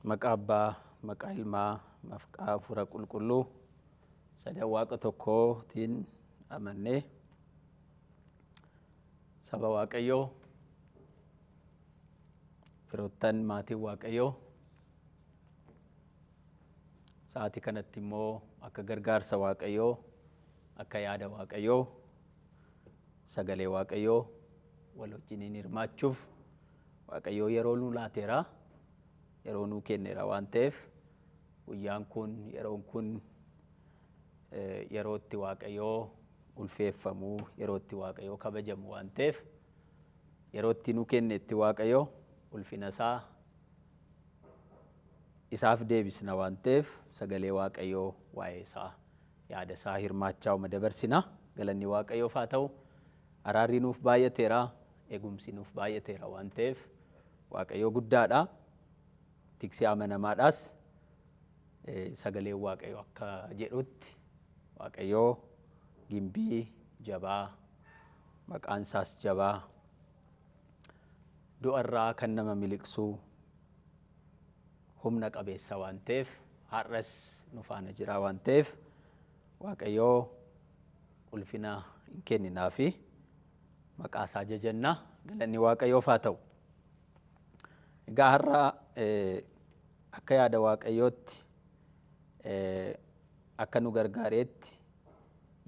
Maqaa Abbaa, maqaa Ilmaa, maqaa Hafuura Qulqulluu sadan Waaqa tokkootiin amannee saba Waaqayyoo, firoottan maatii Waaqayyoo sa'aatii kanatti immoo akka gargaarsa Waaqayyoo, akka yaada Waaqayyoo, sagalee Waaqayyoo wal wajjiniin hirmaachuuf Waaqayyoo yeroo nuu laateera, yeroo nuu kenneera waan ta'eef guyyaan kun yeroon kun yeroo itti Waaqayyoo ulfeeffamuu, yeroo itti Waaqayyoo kabajamu waan ta'eef yeroo itti nuu kennetti Waaqayyoo ulfina isaaf deebisna waan ta'eef sagalee Waaqayyoo waa'ee isaa yaada isaa hirmaachaa dabarsina. Galanni Waaqayyoof haa ta'u. Araarri nuuf baay'ateera, eegumsi nuuf baay'ateera waan ta'eef Waaqayyoo guddaadha. Tiksee amanamaadhaas. Sagalee Waaqayyoo akka jedhutti Waaqayyoo gimbii jabaa, maqaan isaas jabaa, du'arraa kan nama miliqsuu, humna qabeessa waan ta'eef har'as nu faana jira waan ta'eef Waaqayyoo ulfina hin kenninaa fi maqaa isaa jajanna. Galanni Waaqayyoof haa ta'u. Egaa har'a akka yaada Waaqayyootti akka nu gargaareetti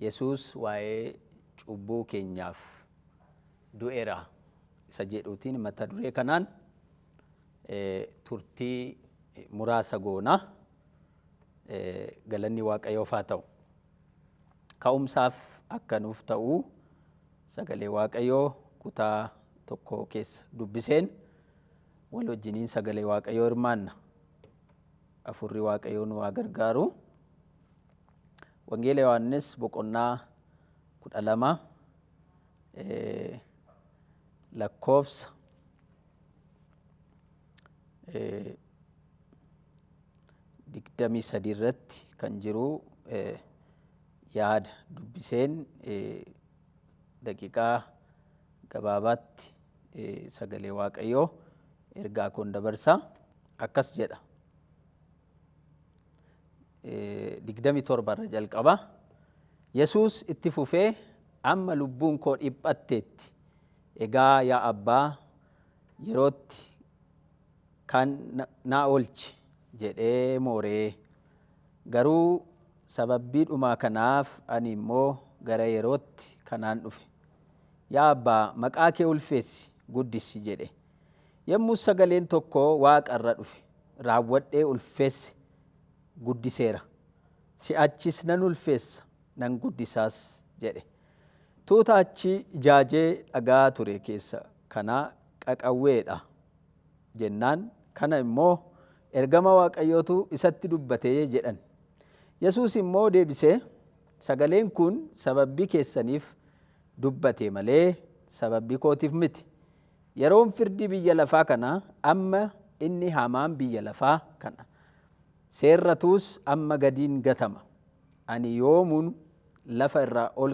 Yesuus waa'ee cubbuu keenyaaf du'eera isa jedhuutiin mata duree kanaan turtii muraasa goona. Galanni Waaqayyoof haa ta'u. Ka'umsaaf akka nuuf ta'u sagalee Waaqayyoo kutaa tokko keessa dubbiseen wal wajjiniin sagalee Waaqayyoo hirmaanna. Hafuurri Waaqayyoo nu haa gargaaru. Wangeela Yohaannis boqonnaa 12 lakkoofsa 23 irratti kan jiru yaada dubbiseen daqiiqaa gabaabaatti sagalee Waaqayyoo ergaa koon dabarsa. Akkas jedha. 27 irra jalqaba. Yesuus itti fufee amma lubbuun koo dhiphatteetti. Egaa yaa Abbaa yerootti kan naa oolchi jedhee mooree. Garuu sababbii dhumaa kanaaf ani immoo gara yerootti kanaan dhufe. Yaa Abbaa maqaa kee ulfeessi guddisi jedhe. Yommuu sagaleen tokko Waaqa irraa dhufe raawwadhee ulfeesse guddiseera. Si'achis nan ulfeessa nan guddisaas jedhe. Tuuta achi ijaajee dhagaa ture keessa kana qaqawweedha jennaan kana immoo ergama Waaqayyootu isatti dubbatee jedhan. Yesuus immoo deebisee sagaleen kun sababbii keessaniif dubbate malee sababbii kootiif miti. Yeroon firdi biyya lafaa kana amma inni hamaan biyya lafaa kana seerratuus amma gadiin gatama. Ani yoomuun lafa irraa ol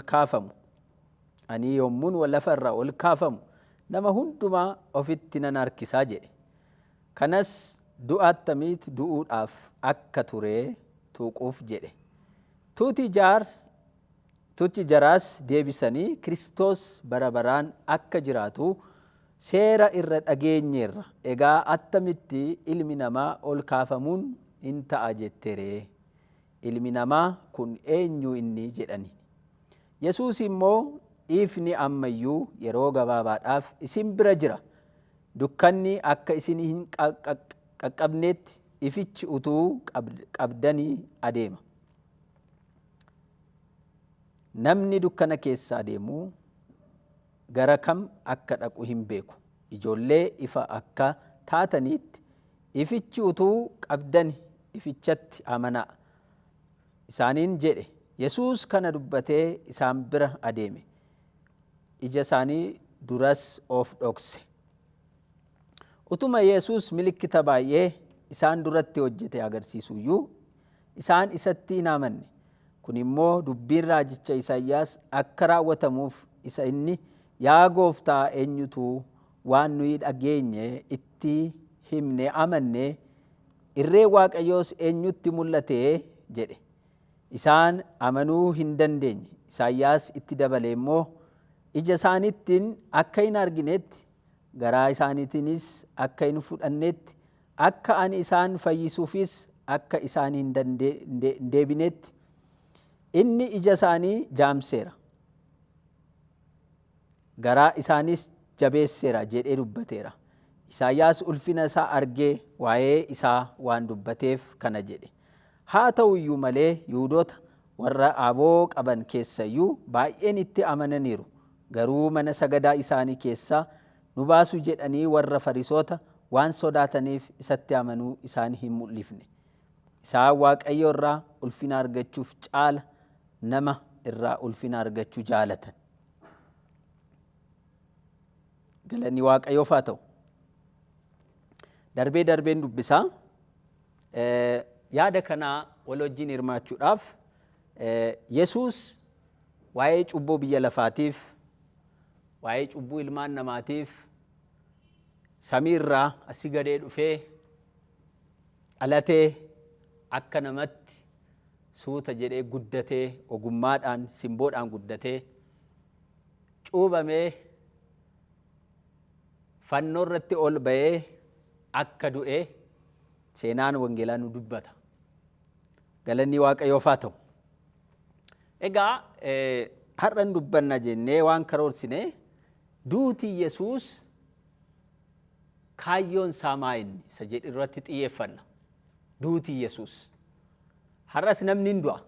kaafamu nama hundumaa ofitti nan harkisaa jedhe. Kanas du'a attamiitti du'uudhaaf akka turee tuuquuf jedhe. Tuuti jaraas deebisanii Kiristoos bara baraan akka jiraatu seera irra dhageenyeerra. Egaa attamitti ilmi namaa ol kaafamuun in ta'a jetteree? Ilmi namaa kun eenyu inni jedhani. Yesuus immoo ifni ammayyuu yeroo gabaabaadhaaf isin bira jira. Dukkanni akka isin hin qaqqabneetti ifichi utuu qabdanii adeema. Namni dukkana keessa adeemu gara kam akka dhaqu hin beeku. Ijoollee ifa akka taataniitti ifichi utuu qabdani ifichatti amanaa isaaniin jedhe. Yesuus kana dubbatee isaan bira adeeme. Ija isaanii duras of dhokse. Utuma Yesuus milikkita baay'ee isaan duratti hojjete agarsiisuyyuu isaan isatti hin amanne. Kun immoo dubbiin raajicha Isaayyaas akka raawwatamuuf isa inni yaa Gooftaa eenyutu waan nuyi dhageenye itti himne amanne irree waaqayyoos eenyutti mul'ate jedhe. Isaan amanuu hin dandeenye. Isaayyaas itti dabale immoo ija isaaniittiin akka hin arginetti garaa isaaniitiinis akka hin fudhannetti akka ani isaan fayyisuufis akka isaan hin deebinetti inni ija isaanii jaamseera garaa isaanis jabeesseera jedhee dubbateera. Isaayyaas ulfina isaa argee waa'ee isaa waan dubbateef kana jedhe. Haa ta'u iyyuu malee Yihuudoota warra aboo qaban keessayyuu baay'een itti amananiiru. Garuu mana sagadaa isaanii keessaa nu baasu jedhanii warra Fariisota waan sodaataniif isatti amanuu isaan hin mul'ifne. Isaan Waaqayyo irraa ulfina argachuuf caala nama irraa ulfina argachuu jaalatan. Galanni Waaqayyoof haa ta'u. Darbeen dubbisaa yaada kanaa wal wajjin hirmaachuudhaaf Yesuus waa'ee cubbuu biyya lafaatiif, waa'ee cubbuu ilmaan namaatiif samii irraa asii gadee dhufee dhalatee akka namatti suuta jedhee guddatee ogummaadhaan simboodhaan guddatee cuubamee fannoo irratti ol ba'ee akka du'ee seenaan wangeelaa nu dubbata. Galanni Waaqayyoof haa ta'u. Egaa har'an dubbanna jennee waan karoorsine duuti Yesuus kaayyoon isaa maayinni isa jedhu irratti xiyyeeffanna. Duuti Yesuus. Har'as namni hin du'a.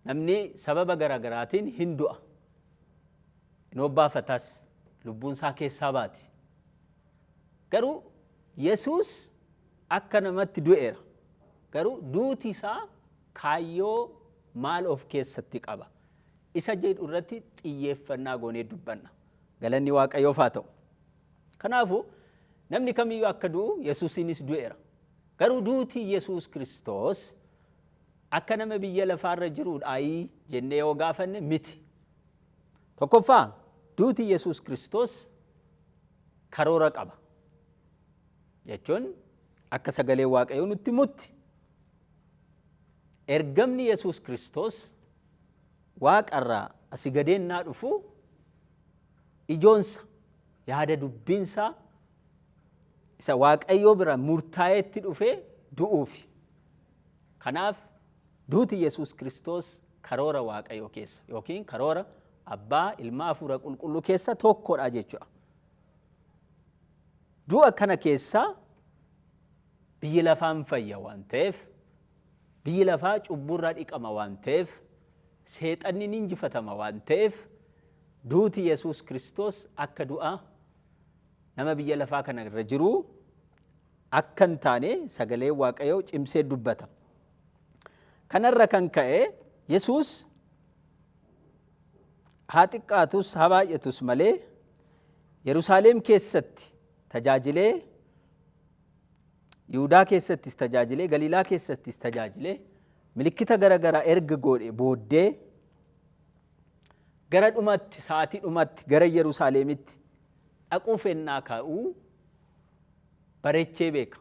Namni sababa garaagaraatiin hin du'a. Hin obbaafatas lubbuun isaa keessaa baati. Garuu Yesuus akka namatti du'eera. Garuu duuti isaa kaayyoo maal of keessatti qaba? Isa jedhu irratti xiyyeeffannaa goonee dubbanna. Galanni Waaqayyoof haa ta'u. Kanaafuu namni kamiyyuu akka du'u Yesuusinis du'eera. Garuu duuti Yesuus Kiristoos akka nama biyya lafaarra jiruudhaayii jennee yoo gaafanne miti. Tokkoffaa duuti Yesuus Kiristoos karoora qaba. Jechuun akka sagalee Waaqayyoo nutti mutti. Ergamni Yesuus Kiristoos waaqarraa asii gadeennaa dhufu ijoonsa yaada dubbinsa isa Waaqayyoo bira murtaa'eetti dhufee du'uufi. Kanaaf duuti Yesuus Kiristoos karoora Waaqayyoo keessa yookiin karoora Abbaa Ilmaa Hafuura Qulqulluu keessa tokkodha jechuudha. Du'a kana keessa biyyi lafaa hin fayya waan ta'eef, biyyi lafaa cubburraa dhiqama waan ta'eef, seexanni ni injifatama waan ta'eef, duuti Yesuus Kiristoos akka du'a nama biyya lafaa kana irra jiru akka hin taane sagalee Waaqayyoo cimsee dubbata. Kanarra kan ka'e Yesuus haa xiqqaatus haa baay'atus malee Yerusaalem keessatti tajaajilee, Yihudaa keessattis tajaajilee, Galiilaa keessattis tajaajilee, milikkita garaagaraa erga godhe booddee gara dhumatti sa'aatii dhumatti gara Yerusaalemitti dhaquuf ennaa ka'uu bareechee beeka.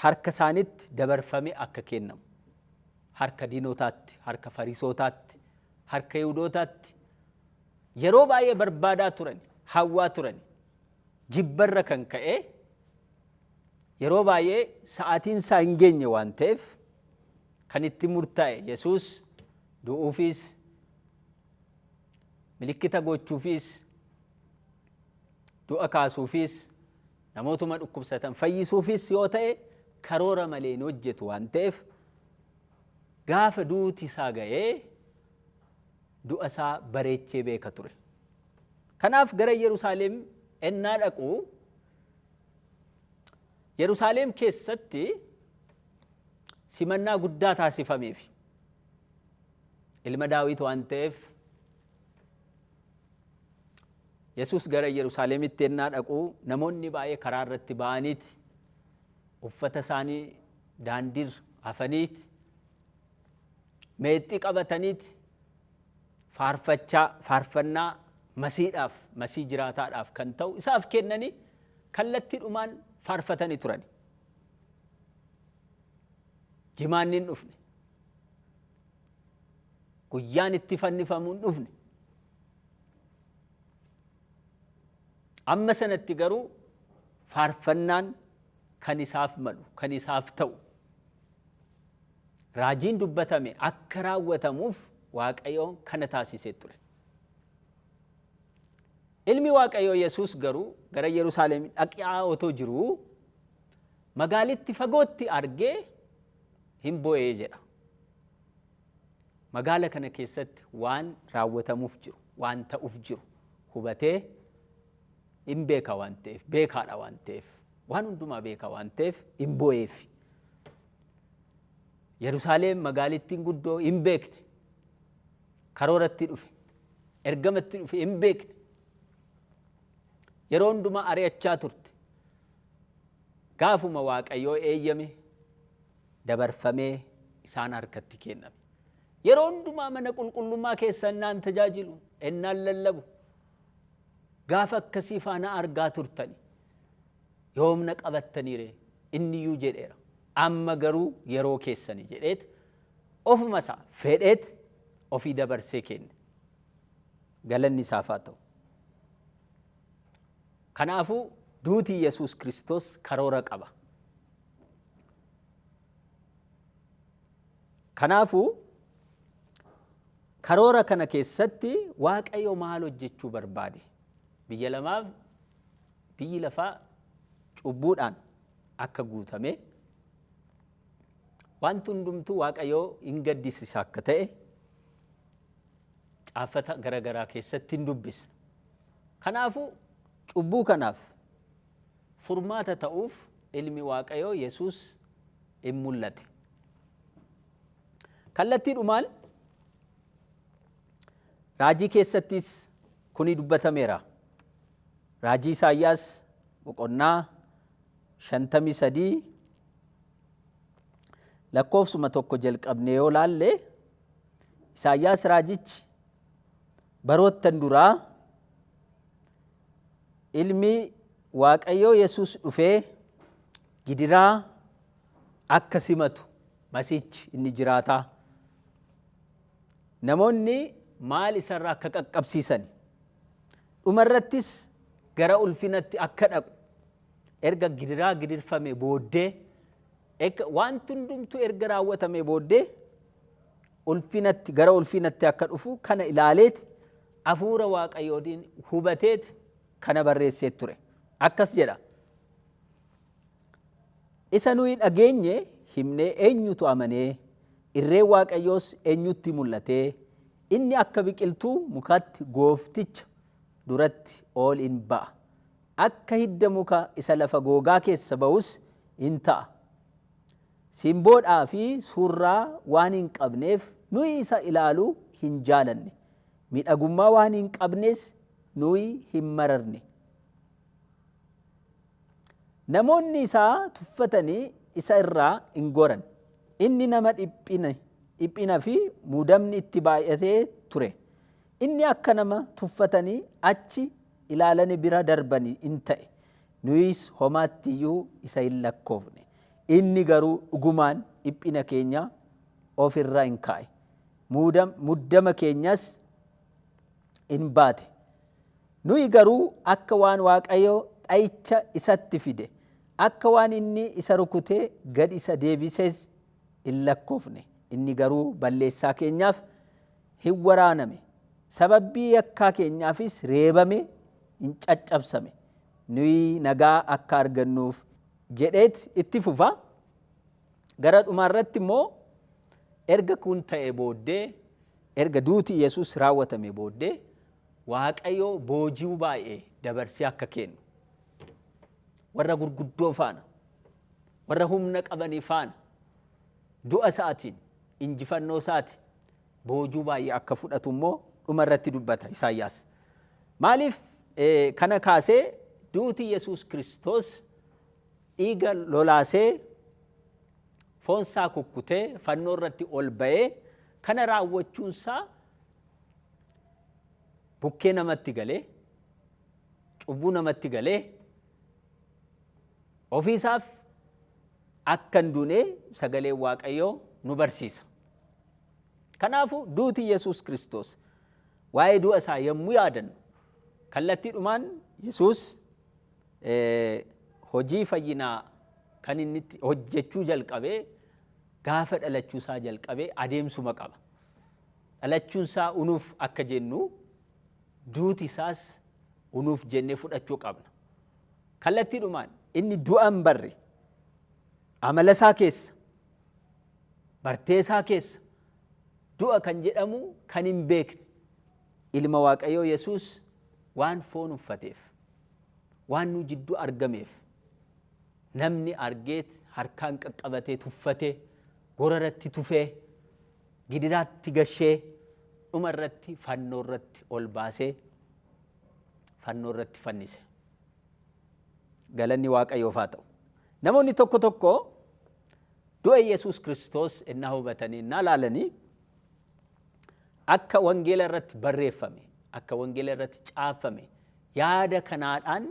Harka isaanitti dabarfamee akka kennamu, harka diinotaatti, harka Fariisotaatti, harka Yihudootaatti yeroo baay'ee barbaadaa turan, hawwaa turan, jibbarra kan ka'e yeroo baay'ee sa'aatiin isaa hin geenye waan ta'eef kan itti murtaa'e Yesuus du'uufis, milikkita gochuufis, du'a kaasuufis, namootuma dhukkubsatan fayyisuufis yoo ta'e karoora malee hin hojjetu waan ta'eef gaafa duuti isaa ga'ee du'a isaa bareechee beeka ture. Kanaaf gara Yerusaalem ennaa dhaqu Yerusaalem keessatti simannaa guddaa taasifameef ilma Daawit waan ta'eef Yesuus gara Yerusaalemitti ennaa dhaqu namoonni baay'ee karaa irratti ba'aniit uffata isaanii daandiir hafaniit meexxii qabataniit faarfannaa masiidhaaf, masii jiraataadhaaf kan ta'u isaaf kennanii kallattiidhumaan faarfatanii turani. Jimaanni hin dhufne. Guyyaan itti fannifamuun dhufne. Amma sanatti garuu faarfannaan kan isaaf malu, kan isaaf ta'u. Raajiin dubbatame akka raawwatamuuf Waaqayyoon kana taasisee ture. Ilmi Waaqayyoo Yesuus garuu gara Yerusaalem dhaqaa otoo jiruu magaalitti fagootti argee hin boo'ee jedha. Magaala kana keessatti waan raawwatamuuf jiru, waan ta'uuf jiru hubatee hin beeka waan ta'eef, beekaadha waan ta'eef, waan hundumaa beeka waan ta'eef hin boo'eef. Yerusaalem magaalittiin guddoo hin beekne, karooratti dhufe, ergamatti dhufe hin beekne. Yeroo hundumaa ari'achaa turte. Gaafuma Waaqayyoo eeyyame dabarfamee isaan harkatti kenname. Yeroo hundumaa mana qulqullummaa keessa innaan tajaajilu, innaan lallabu. Gaafa akkasii faana argaa turtani. Yoomna qabattaniire inniyyuu jedheera. Amma garuu yeroo keessani jedheet ofuma isaa fedheet ofii dabarsee kenne. Galanni isaaf haa ta'u. Kanaafuu duutii Yesuus Kiristoos karoora qaba. Kanaafuu karoora kana keessatti Waaqayyo maal hojjechuu barbaade? Biyya lamaaf biyyi lafaa cubbuudhaan akka guutame wanti hundumtuu Waaqayyoo hin gaddisiisa akka ta'e caafata garagaraa keessatti hin dubbisne. Kanaafuu cubbuu kanaaf furmaata ta'uuf ilmi Waaqayyoo Yesuus hin mul'ate. Kallattiidhumaan raajii keessattis kuni dubbatameera. Raajii Isaayyaas boqonnaa 53 lakkoofsuma tokko jalqabnee yoo laalle Isaayyaas raajichi baroottan duraa ilmi Waaqayyoo Yesuus dhufee gidiraa akka simatu masiichi inni jiraataa. Namoonni maal isarraa akka qaqqabsiisan dhumarrattis gara ulfinatti akka dhaqu erga gidiraa gidirfame booddee wanti hundumtuu erga raawwatame booddee ulfinatti gara ulfinatti akka dhufu kana ilaaleet hafuura Waaqayyootiin hubateet kana barreessee ture. Akkas jedha. Isa nuyi dhageenye himnee eenyutu amanee irree Waaqayyoos eenyutti mul'atee inni akka biqiltuu mukatti goofticha duratti ol in ba'a. Akka hidda muka isa lafa googaa keessa ba'us in ta'a. Simboodhaa fi surraa waan hin qabneef nuyi isa ilaaluu hin jaalanne. Miidhagummaa waan hin qabnes nuyi hin mararne. Namoonni isaa tuffatanii isa irraa hin goran. Inni nama dhiphina fi muudamni itti baay'atee ture. Inni akka nama tuffatanii achi ilaalanii bira darbanii in ta'e. Nuyis homaattiyyuu isa hin lakkoofne. Inni garuu dhugumaan dhiphina keenya ofirraa hin kaa'e. Muddama keenyas in baate. Nuyi garuu akka waan Waaqayyo dha'icha isatti fide, akka waan inni isa rukutee gad isa deebisees hin lakkoofne. Inni garuu balleessaa keenyaaf hin waraaname. Sababbii yakkaa keenyaafis reebame hin caccabsame. Nuyi nagaa akka argannuuf jedheet itti fufa. Gara dhumaarratti immoo erga kun ta'e booddee, erga duuti Yesuus raawwatame booddee Waaqayyo boojii baay'ee dabarsee akka kennu. Warra gurguddoo faana, warra humna qabanii faana, du'a isaatiin, injifannoo isaatiin boojii baay'ee akka fudhatu immoo dhumarratti dubbata Isaayyaas. Maaliif kana kaasee duuti Yesuus Kiristoos dhiiga lolaasee foonsaa kukkutee fannoo irratti ol ba'ee kana raawwachuunsaa bukkee namatti galee, cubbuu namatti galee, ofiisaaf akka hin duune sagalee Waaqayyoo nu barsiisa. Kanaafu duuti Yesuus Kiristoos waa'ee du'a isaa yommuu yaadannu kallattiidhumaan Yesuus hojii fayyinaa kan inni hojjechuu jalqabee gaafa dhalachuu isaa jalqabee adeemsuma qaba. Dhalachuun isaa unuuf akka jennu duuti isaas unuuf jennee fudhachuu qabna. Kallattiidhumaan inni du'a hin barre amala isaa keessa bartee isaa keessa du'a kan jedhamu kan hin beekne ilma Waaqayyoo Yesuus waan foon uffateef waan nu jidduu argameef namni argeet harkaan qaqqabatee tuffatee gorarratti tufee gidiraatti gashee dhuma irratti fannoo irratti ol baasee fannoo irratti fannise. Galanni Waaqayyoof haa ta'u. Namoonni tokko tokko du'a Yesuus Kiristoos innaa hubatanii innaa laalanii akka wangeela irratti barreeffame akka wangeela irratti caafame yaada kanaadhaan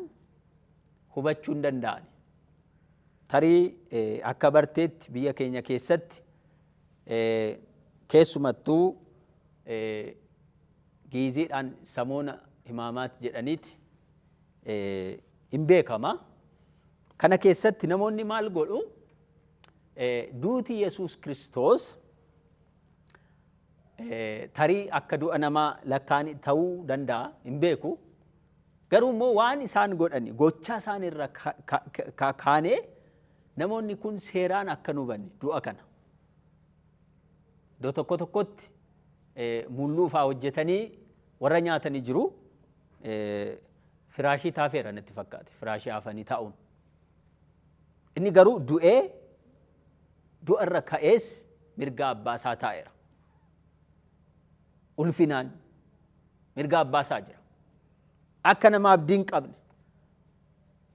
hubachuu hin danda'an. Tarii akka barteetti biyya keenya keessatti keessumattuu giiziidhaan samoona himaamaat jedhaniiti hin beekama. Kana keessatti namoonni maal godhu duuti Yesuus Kiristoos tarii akka du'a namaa lakkaa'anii ta'uu danda'a hin beeku. Garuu immoo waan isaan godhani gochaa isaan irra kaanee namoonni kun seeraan akka nu hubanne du'a kana. Iddoo tokko tokkotti mulluu fa'aa hojjetanii warra nyaatanii jiru. Firaashii taafeera natti fakkaate. Firaashii hafanii taa'uun. Inni garuu du'ee du'a irra ka'ees mirga abbaa isaa taa'eera. Ulfinaan mirga abbaa isaa jira. Akka nama abdii hin qabne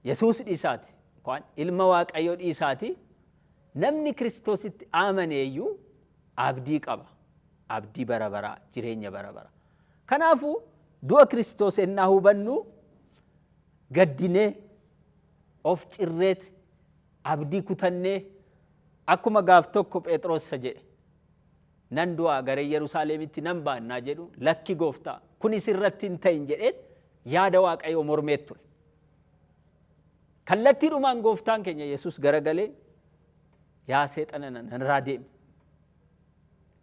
Yesuus dhiisaati waan ilma Waaqayyoo dhiisaati namni Kiristoositti amaneeyyuu abdii qaba. Abdii bara baraa jireenya bara baraa. Kanaafuu du'a Kiristoos ennaa hubannu gaddinee of cirreet abdii kutannee akkuma gaaf tokko Phexros jedhe nan du'aa gara Yerusaalemitti nan baannaa jedhu lakki gooftaa kunis irratti hin ta'in jedhee yaada Waaqayyoo mormeet ture. Kallattiidhumaan gooftaan keenya Yesuus garagalee yaa seexana narraa deemi.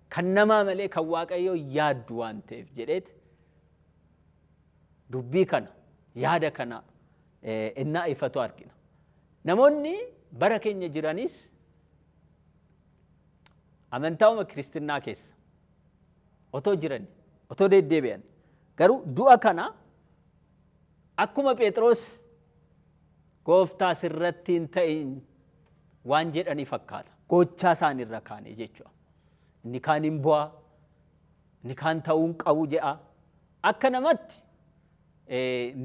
Kan namaa malee kan Waaqayyoo yaaddu waan ta'eef jedheet dubbii kana yaada kana innaa ifatu argina. Namoonni bara keenya jiranis amantaawuma kiristinnaa keessa otoo jiran otoo deddeebi'an garuu du'a kana akkuma Phexros gooftaa sirratti hin ta'in waan jedhanii fakkaata. Gochaa isaan irra kaane jechuudha. Inni kaan hin bu'aa, inni kaan ta'uu hin qabu jedha. Akka namatti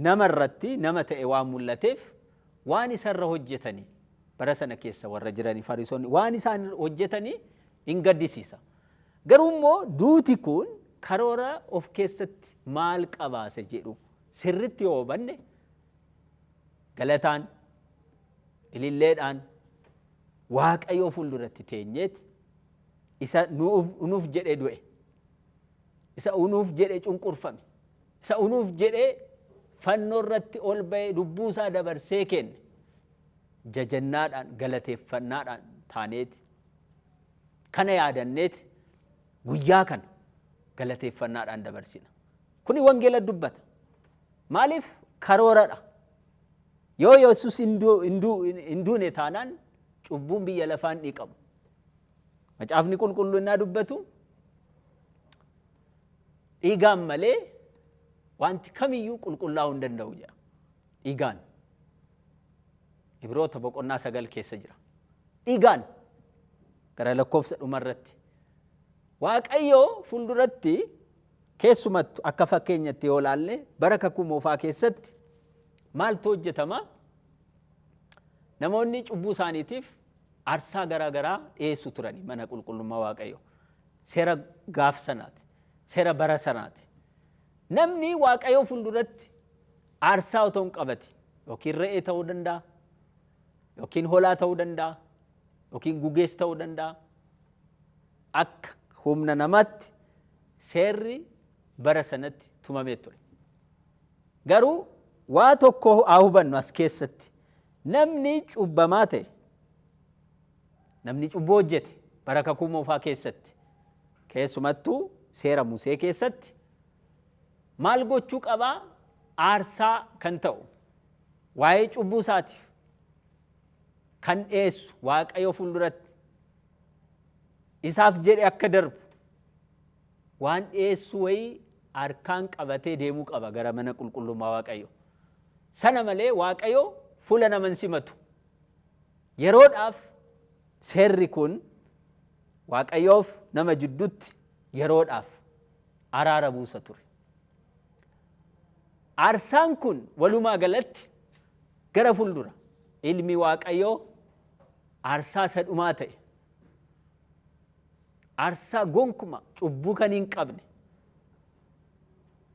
nama irratti nama ta'e waan mul'ateef waan isarra hojjetanii bara sana keessa warra jiranii Fariisonni waan isaan hojjetanii hin gaddisiisa. Garuu immoo duuti kun karoora of keessatti maal qabaase jedhu sirritti yoo hubanne galataan ililleedhaan Waaqayyoo fuulduratti teenyeet isa nuuf jedhee du'e, isa nuuf jedhee cunqurfame, isa nuuf jedhee fannoo irratti ol ba'ee lubbuu isaa dabarsee kenne jajannaadhaan galateeffannaadhaan taaneet kana yaadanneet guyyaa kana galateeffannaadhaan dabarsina. Kuni wangeela dubbata. Maaliif karooradha. Yoo Yesuus hin duune taanaan cubbuun biyya lafaan dhiqamu. Macaafni qulqulluun dubbatu dhiigaan malee wanti kamiyyuu qulqullaa'uu hin danda'u jedha. Dhiigaan Ibroota boqonnaa 9 keessa jira. Dhiigaan gara lakkoofsa dhumarratti Waaqayyoo fuulduratti keessumattu akka fakkeenyatti yoo laalle bara kakuu moofaa keessatti maaltu hojjetama? Namoonni cubbuu isaaniitiif aarsaa garaa garaa dhiyeessu turani mana qulqullummaa Waaqayyoo. Seera gaaf sanaati. Seera bara sanaati. Namni Waaqayyoo fuulduratti aarsaa otoo hin qabati yookiin re'ee ta'uu danda'a yookiin hoolaa ta'uu danda'a, yookiin gugees ta'uu danda'a. Akka humna namatti seerri bara sanatti tumamee ture. Garuu waa tokko haa hubannu as keessatti. Namni cubbamaa ta'e, namni cubbuu hojjete bara kakuu moofaa keessatti, keessumattuu seera Musee keessatti maal gochuu qabaa? Aarsaa kan ta'u waa'ee cubbuu isaatiif kan dhiyeessu Waaqayyo fuulduratti isaaf jedhe akka darbu waan dhiyeessu wayii harkaan qabatee deemuu qaba gara mana qulqullummaa Waaqayyo. Sana malee Waaqayyo fuula naman simatu. Yeroodhaaf seerri kun Waaqayyoof nama jidduutti yeroodhaaf araara buusa ture. Aarsaan kun walumaa galatti gara fuuldura ilmi Waaqayyoo aarsaa isa dhumaa ta'e, aarsaa gonkuma cubbuu kan hin qabne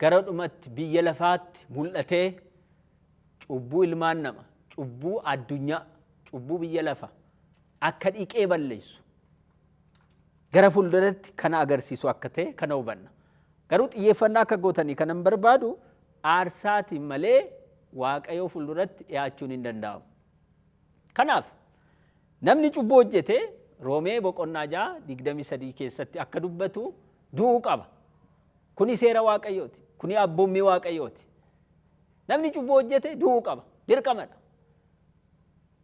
gara dhumatti biyya lafaatti mul'atee cubbuu ilmaan nama, cubbuu addunyaa, cubbuu biyya lafa akka dhiqee balleessu gara fuulduratti kana agarsiisu akka ta'e kana hubanna. Garuu xiyyeeffannaa akka gootanii kanan barbaadu aarsaatiin malee Waaqayyoo fuulduratti dhiyaachuun hin danda'amu. Kanaaf namni cubbuu hojjete Roomee boqonnaa 6:23 keessatti akka dubbatu du'uu qaba. Kuni seera Waaqayyooti. Kuni abboommii Waaqayyooti. Namni cubbuu hojjete du'uu qaba. Dirqamadha.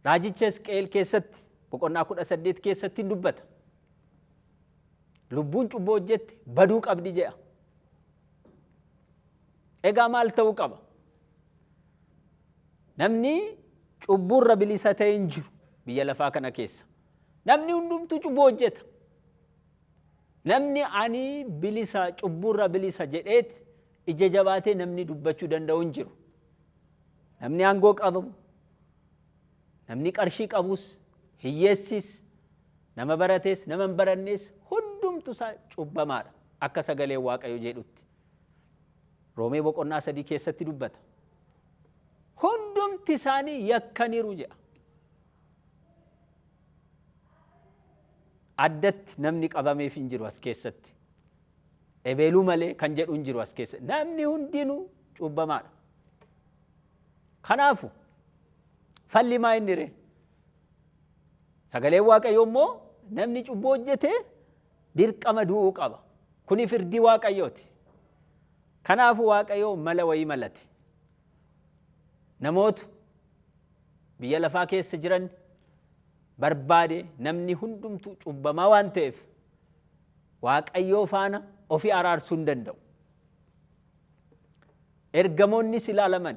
Raajicha Hisqeel keessatti boqonnaa 18 keessatti dubbata. Lubbuun cubbuu hojjette baduu qabdi jedha. Egaa maal ta'uu qaba? Namni cubbuurra bilisa ta'e hin jiru biyya lafaa kana keessa. Namni hundumtuu cubbuu hojjeta. Namni ani bilisa cubbuurra bilisa jedheet ija jabaatee namni dubbachuu danda'u hin jiru. Namni aangoo qabu, namni qarshii qabus, hiyyeessis, nama barates, nama hin barannes hundumtu isaa cubbamaadha akka sagalee Waaqayyo jedhutti. Roomee boqonnaa 3 keessatti dubbata. Hundumti isaanii yakkaniiru jedha. Addatti namni qabameef hin jiru as keessatti. Ebeeluu malee kan jedhu hin jiru as keessatti. Namni hundinuu cubbamaadha. Kanaafu falli maa inni ree? Sagaleen Waaqayyoo immoo namni cubbuu hojjete dirqama du'uu qaba. Kuni firdii Waaqayyooti. Kanaafu Waaqayyoo mala wayii malate. Namoota biyya lafaa keessa jiran barbaade namni hundumtuu cubbamaa waan ta'eef Waaqayyoo faana ofii araarsuu hin danda'u. Ergamoonnis ilaalaman.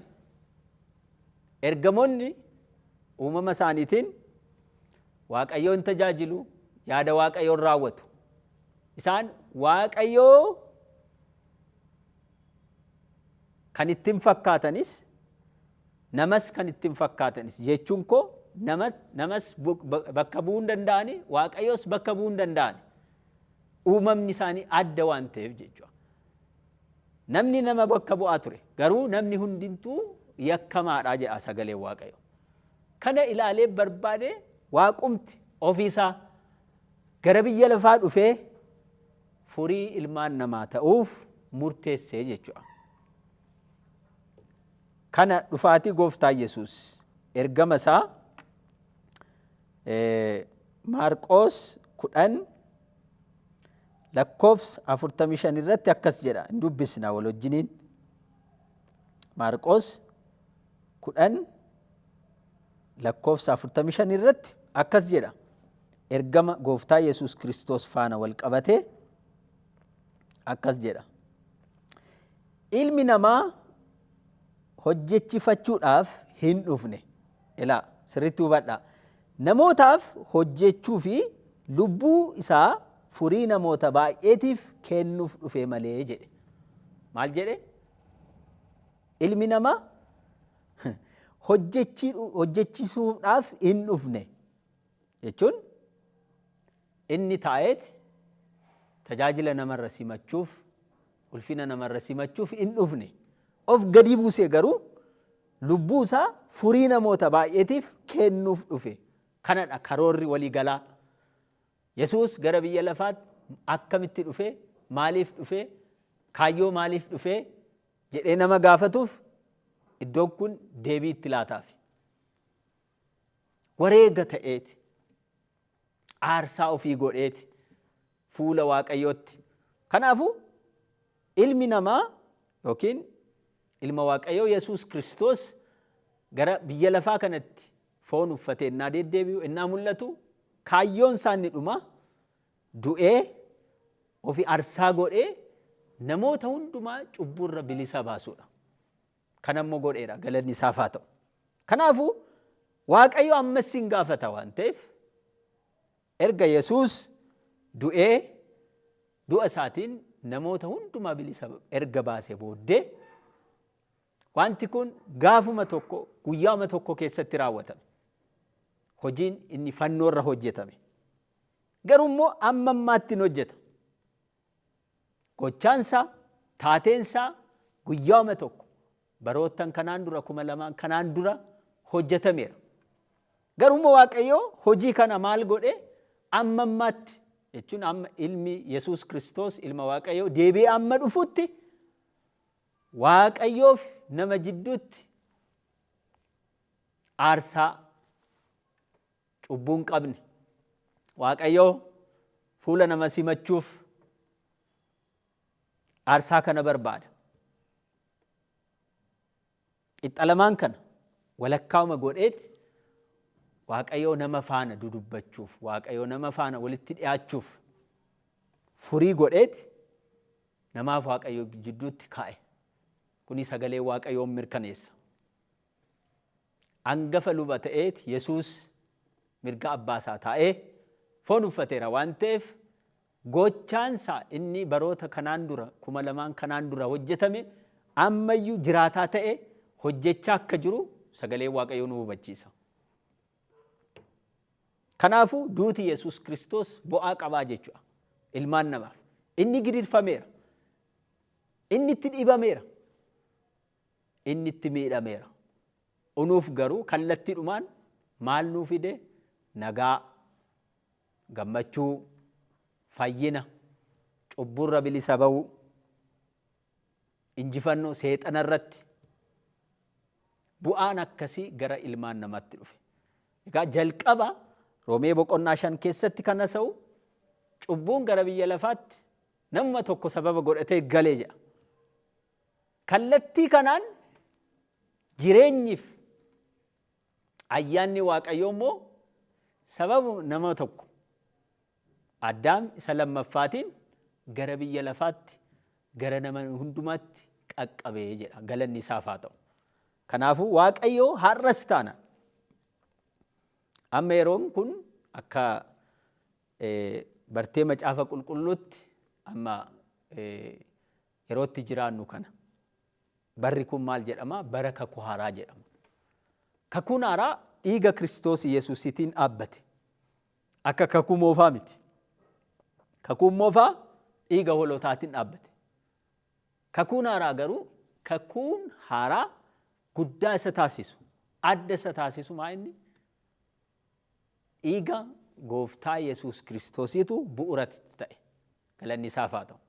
Ergamoonni uumama isaaniitiin Waaqayyoon tajaajilu, yaada Waaqayyoon raawwatu. Isaan Waaqayyoo kan ittiin fakkaatanis namas kan ittiin fakkaatanis jechuun koo namas bakka bu'uu hin danda'ani, Waaqayyoos bakka bu'uu hin danda'ani. Uumamni isaanii adda waan ta'eef jechuudha. Namni nama bakka bu'aa ture. Garuu namni hundintuu yakkamaadha jedha sagaleen Waaqayyo. Kana ilaalee barbaade Waaqumti ofiisaa gara biyya lafaa dhufee furii ilmaan namaa ta'uuf murteessee jechuudha. Kana dhufaatii gooftaa Yesuus ergama isaa Maarqoos 10:45 irratti akkas jedha. Hin dubbisna wal wajjiniin. Maarqoos 10:45 irratti akkas jedha. Ergama gooftaa Yesuus Kiristoos faana wal qabatee akkas jedha. Ilmi namaa hojjechiifachuudhaaf hin dhufne. Ilaa sirriitti hubadhaa. Namootaaf hojjechuu fi lubbuu isaa furii namoota baay'eetiif kennuuf dhufe malee jedhe. Maal jedhe? Ilmi namaa hojjechiisuudhaaf hin dhufne jechuun inni taa'eet tajaajila namarra simachuuf, ulfina namarra simachuuf hin dhufne. Of gadi buusee garuu lubbuu isaa furii namoota baay'eetiif kennuuf dhufe. Kanadha karoorri walii galaa. Yesuus gara biyya lafaatti akkamitti dhufe, maaliif dhufe, kaayyoo maaliif dhufe jedhee nama gaafatuuf iddoon kun deebii itti laataaf. Wareega ta'eeti, aarsaa ofii godheeti fuula Waaqayyootti. Kanaafuu ilmi namaa yookiin ilma Waaqayyoo Yesuus Kiristoos gara biyya lafaa kanatti foon uffatee innaa deddeebi'u, innaa mul'atu, kaayyoon isaa inni dhuma du'ee ofii aarsaa godhee namoota hundumaa cubburra bilisa baasuudha. Kanammoo godheera, galanni isaaf haa ta'u. Kanaafuu Waaqayyo ammas hin gaafata waan ta'eef erga Yesuus du'ee du'a isaatiin namoota hundumaa bilisa erga baasee booddee wanti kun gaafuma tokko guyyaama tokko keessatti raawwatame. Hojiin inni fannoo irra hojjetame. Garuu immoo amma ammaatti hin hojjeta. Gochaansaa, taateensaa guyyaama tokko baroottan kanaan dura 2000 kanaan dura hojjetameera. Garuu immoo Waaqayyo hojii kana maal godhe amma ammaatti jechuun amma ilmi Yesuus Kiristoos ilma Waaqayyoo deebi'ee amma dhufutti Waaqayyoof nama jidduutti aarsaa cubbuu hin qabne Waaqayyoo fuula nama simachuuf aarsaa kana barbaada. Qixxalamaan kana walakkaa'uma godheeti Waaqayyoo nama faana dudubbachuuf, Waaqayyoo nama faana walitti dhi'aachuuf furii godheeti namaaf Waaqayyoo jidduutti kaa'e. Kuni sagalee Waaqayyoon mirkaneessa. Hangafa luba ta'eeti Yesuus mirga abbaasaa taa'ee foon uffateera waan ta'eef gochaansaa inni baroota kanaan dura 2000 kanaan dura hojjetame ammayyuu jiraataa ta'e hojjechaa akka jiru sagalee Waaqayyoo nu hubachiisa. Kanaafuu duuti Yesuus Kiristoos bu'aa qabaa jechuudha ilmaan namaaf. Inni gidirfameera, inni itti dhiibameera, inni itti miidhameera. Unuuf garuu kallattiidhumaan maal nuu fide? Nagaa, gammachuu, fayyina, cubburra bilisa ba'uu, injifannoo seexana irratti bu'aan akkasii gara ilmaan namaatti dhufe. Egaa jalqaba Roomee boqonnaa 5 keessatti kan haasa'u cubbuun gara biyya lafaatti nama tokko sababa godhatee galee jedha. Kallattii kanaan jireenyiif ayyaanni Waaqayyoo immoo sababa nama tokko Addaam isa lammaffaatiin gara biyya lafaatti gara nama hundumaatti qaqqabee jedha. Galanni isaaf haa ta'u. Kanaafuu Waaqayyoo har'as taana amma yeroon kun akka bartee macaafa qulqulluutti amma yerootti jiraannu kana barri kun maal jedhama? Bara kakuu haaraa jedhama. Kakuun haaraa dhiiga Kiristoos Yesuusiitiin dhaabbate. Akka kakuu moofaa miti. Kakuun moofaa dhiiga hoolotaatiin dhaabbate. Kakuun haaraa garuu kakuun haaraa guddaa isa taasisu, adda isa taasisu maa inni? Dhiiga gooftaa Yesuus Kiristoosiitu bu'uuratti ta'e. Galanni isaaf haa ta'u.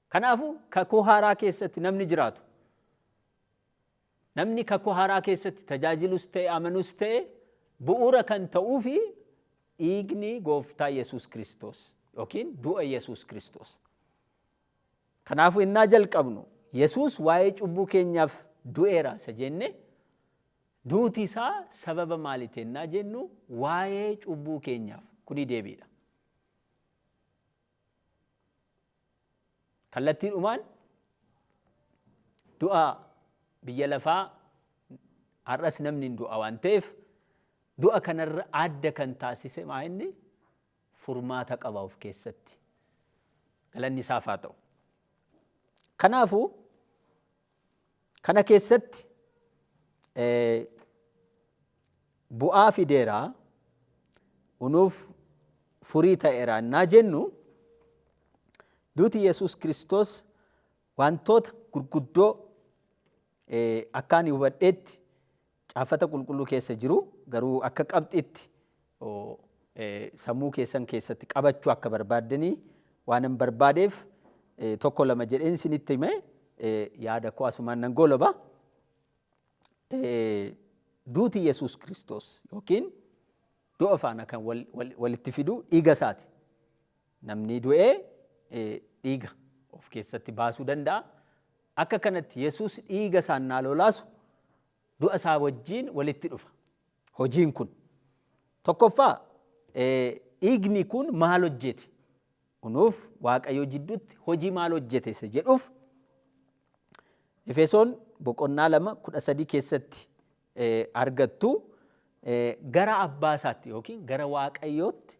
Kanaafuu kakuu haaraa keessatti namni jiraatu, namni kakuu haaraa keessatti tajaajilus ta'e amanus ta'e bu'uura kan ta'uu fi dhiigni gooftaa Yesuus Kiristoos yookiin du'a Yesuus Kiristoos. Kanaafuu innaa jalqabnu Yesuus waa'ee cubbuu keenyaaf du'eera isa jenne duuti isaa sababa maaliiti ennaa jennu waa'ee cubbuu keenyaaf kuni deebiidha. Kallattiidhumaan du'a biyya lafaa har'as namni hin du'a waan ta'eef du'a kanarra adda kan taasise maa inni? Furmaata qaba of keessatti. Galanni isaaf haa ta'u. Kanaafuu kana keessatti bu'aa fideeraa unuuf furii ta'eera innaa jennu duuti Yesuus Kiristoos wantoota gurguddoo akka ani hubadheetti caafata qulqulluu keessa jiru garuu akka qabxiitti sammuu keessan keessatti qabachuu akka barbaaddanii waan hin barbaadeef tokko lama jedheen isinitti hime yaada koo asumaan nan goolaba. Duuti Yesuus Kiristoos yookiin du'a faana kan walitti fidu dhiiga isaati. Namni du'ee dhiiga of keessatti baasuu danda'a. Akka kanatti Yesuus dhiiga isaan naa lolaasu du'a isaa wajjin walitti dhufa. Hojiin kun tokkoffaa dhiigni kun maal hojjete? Kunuuf Waaqayyo jidduutti hojii maal hojjete isa jedhuuf Efesoon boqonnaa 2:13 keessatti argattu gara abbaa isaatti yookiin gara Waaqayyootti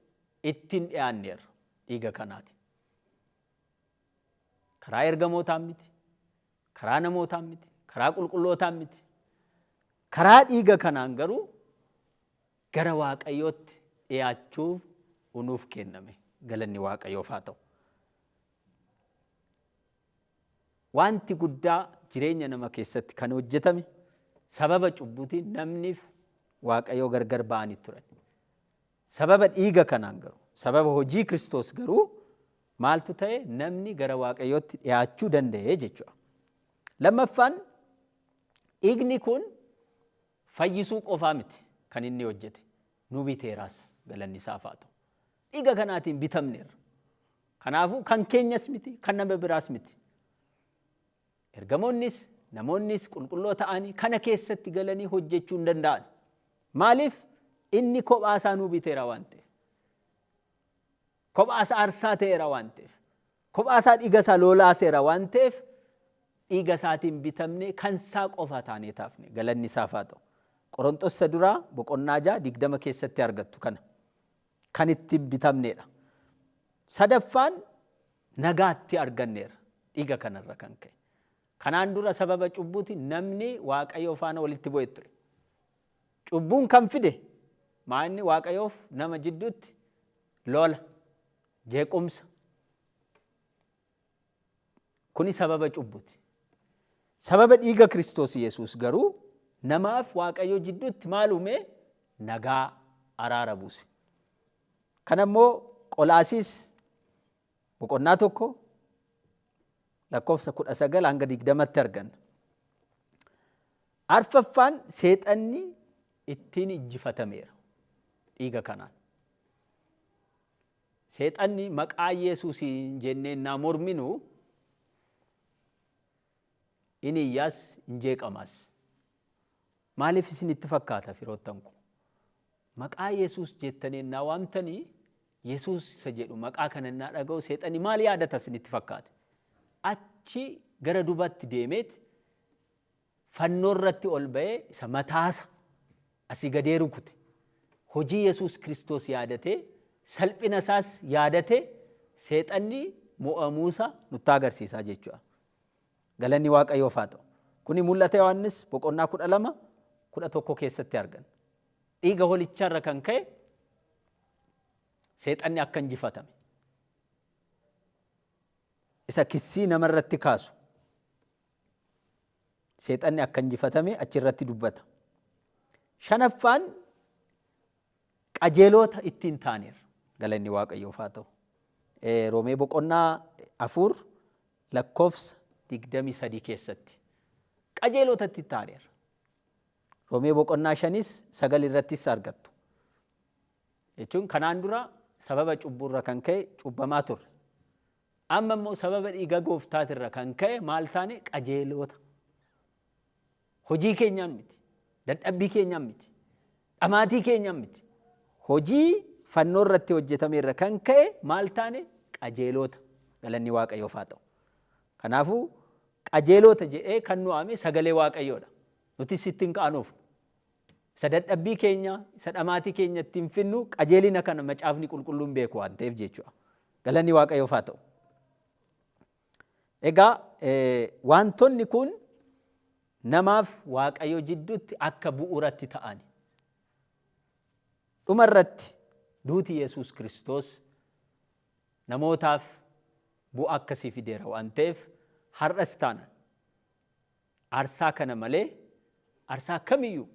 ittiin dhiyaanneerra dhiiga kanaati. Karaa ergamootaan miti, karaa namootaan miti, karaa qulqullootaan miti. Karaa dhiiga kanaan garuu gara Waaqayyootti dhiyaachuuf nuuf kenname. Galanni Waaqayyoof haa ta'u. Wanti guddaa jireenya nama keessatti kan hojjetame sababa cubbuutiin namniif Waaqayyoo gargar ba'anii turan. Sababa dhiiga kanaan garuu, sababa hojii Kiristoos garuu maaltu ta'e? Namni gara Waaqayyootti dhiyaachuu danda'e jechuudha. Lammaffaan dhiigni kun fayyisuu qofaa miti kan inni hojjete. Nu biteeraas galanni isaaf haa ta'u. Dhiiga kanaatiin bitamneerra. Kanaafuu kan keenyas miti, kan nama biraas miti. Ergamoonnis namoonnis qulqulloo ta'anii kana keessatti galanii hojjechuu hin danda'an. Maaliif? Inni kophaasaa nu biteera waan ta'eef. Kophaasaa aarsaa ta'eera waan ta'eef. Kophaasaa dhiiga isaa lolaaseera waan ta'eef dhiiga isaatiin bitamne kan isaa qofa taanee taafne. Galanni isaaf haa ta'u. Qorontos duraa boqonnaa 6:20 keessatti argattu kana. Kan ittiin bitamneedha. Sadaffaan nagaatti arganneera dhiiga kanarra kan ka'e. Kanaan dura sababa cubbuutiin namni Waaqayyoo faana walitti bu'ee ture. Cubbuun kan fide maanni Waaqayyoof nama jidduutti lola, jeequmsa. Kuni sababa cubbuuti. Sababa dhiiga Kiristoos Yesuus garuu namaaf Waaqayyoo jidduutti maal uume? Nagaa, araara buuse. Kanammoo Qolaasiis boqonnaa 1 lakkoofsa 19 hanga 20tti arganna. Arfaffaan seexanni ittiin injifatameera dhiiga kanaan. Seexanni maqaa Yesuusiin jennee naa morminu inni iyyaas hin jeeqamaas. Maaliif isinitti fakkaata firoottan kun? Maqaa Yesuus jettanii naa waamtanii Yesuus isa jedhu maqaa kana naa dhaga'u seexanni maal yaadata isinitti fakkaate? Achi gara duubatti deemeet fannoo irratti ol ba'ee isa mataasa asii gadee rukute. Hojii Yesuus Kiristoos yaadatee salphina isaas yaadatee seexanni mo'amuusa nutti agarsiisaa jechuudha. Galanni Waaqayyoof haa ta'u. Kuni mul'ata Yohaannis boqonnaa 12:11 keessatti arganna. Dhiiga holicharra kan ka'e seexanni akka injifatame. Isa kissii namarratti kaasu. Seexanni akka injifatame achirratti dubbata. Shanaffaan qajeelota ittiin taaneerra. Galanni Waaqayyoof haa ta'u. Roomee boqonnaa 4 lakkoofsa 23 keessatti qajeelota ittiin taaneerra. Roomee boqonnaa 5:9 irrattis argattu. Jechuun kanaan dura sababa cubburra kan ka'e cubbamaa turre. Amma immoo sababa dhiiga gooftaatirra kan ka'e maal taane? Qajeelota. Hojii keenyaan miti, dadhabbii keenyaan miti, dhamaatii keenyaan miti. Hojii fannoo irratti hojjetameerra kan ka'e maal taane? Qajeelota. Galanni Waaqayyoof haa ta'u. Kanaafuu qajeelota jedhee kan nu waame sagalee Waaqayyoodha. Nuti sittiin ka'anuuf. Isa dadhabbii keenya, isa dhamaatii keenya ittiin finnu qajeelina kana macaafni qulqulluun beeku waan ta'eef jechuudha. Galanni Waaqayyoof haa ta'u. Egaa wantoonni kun namaaf Waaqayyo jidduutti akka bu'uuratti ta'ani. Dhumarratti duuti Yesuus Kiristoos namootaaf bu'aa akkasii fideera waan ta'eef har'as taana aarsaa kana malee aarsaa kamiyyuu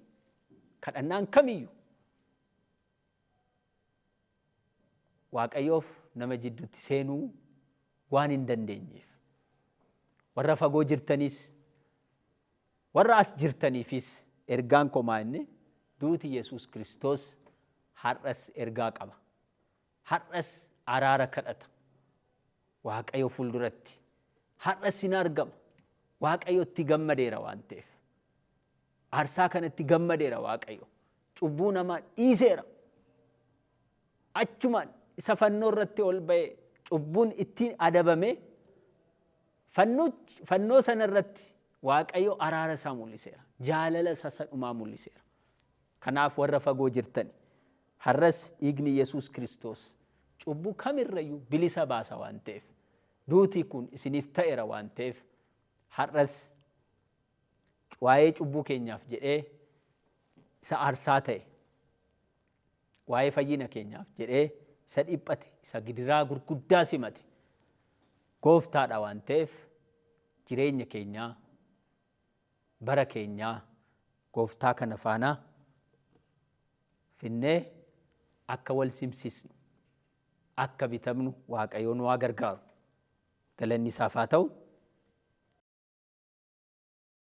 kadhannaan kamiyyuu waaqayyoof nama jidduutti seenuu waan hin dandeenyeef warra fagoo jirtanis warra as jirtaniifis ergaan komaa inni duuti Yesuus Kiristoos har'as ergaa qaba. Har'as araara kadhata. Waaqayyo fuulduratti har'as hin argama. Waaqayyotti gammadeera waan ta'eef. Aarsaa kanatti gammadeera Waaqayyo. Cubbuu namaa dhiiseera. Achumaan isa fannoo irratti ol ba'ee cubbuun ittiin adabame fannoo sana irratti Waaqayyo araara isaa mul'iseera. Jaalala isaa dhumaa mul'iseera. Kanaaf warra fagoo jirtan har'as dhiigni Yesuus Kiristoos cubbuu kamirrayyuu bilisa baasa waan ta'eef duutii kun isiniif ta'eera waan ta'eef har'as waa'ee cubbuu keenyaaf jedhee isa aarsaa ta'e waa'ee fayyina keenyaaf jedhee isa dhiphate isa gidiraa gurguddaa simate gooftaadha waan ta'eef jireenya keenyaa bara keenyaa gooftaa kana faanaa finnee akka wal simsisnu akka bitamnu Waaqayyoon waa gargaaru galanni isaaf haa ta'u.